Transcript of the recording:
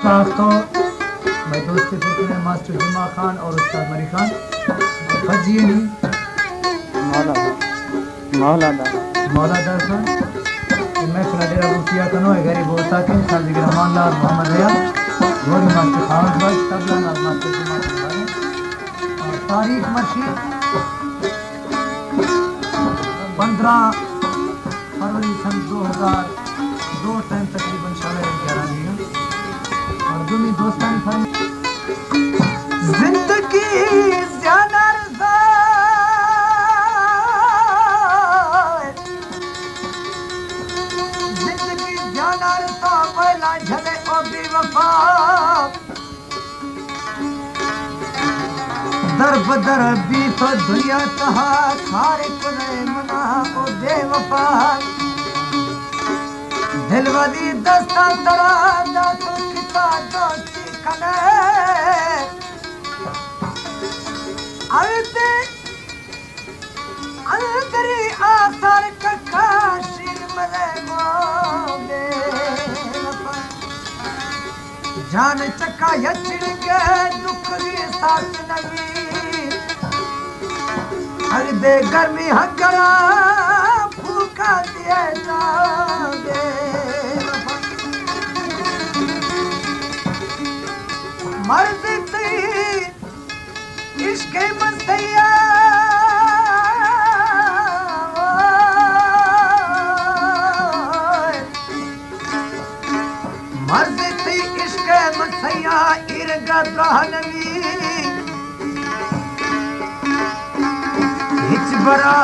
उस्ताद तो मैं दोस्ती फुर्क में मास्टर जुमा खान और उस्ताद मरी खान फजिए नहीं मौलादा खान मैं खिलाड़िया रुकिया कनो है गरीब होता के साजी के रहमान लाल मोहम्मद रिया गोरी मास्टर खान बस तबला नाल मास्टर जुमा खान और तारीख मशीन 15 फरवरी सन 2002 टाइम तकरीबन 11:30 और दुनी दोस्तानी फरमाइश जिंदगी ज़्यादा झले ओ बेवफा दर बदर भी तो दुनिया तहा खारे कुने मना ओ बेवफा दिल वाली दस्ता तरा दा तो किता दोस्ती कने अलते अलतरी आसार कखा शिर मले मोगे जान चक्का यचिड़गे दुखरी साथ नगी हर दे गर्मी हगरा फूका दिए जागे मर्द ती इश्क़ मस्तैया मर्द ती इश्क़ मस्तैया इरगा रहनवी हिच बरा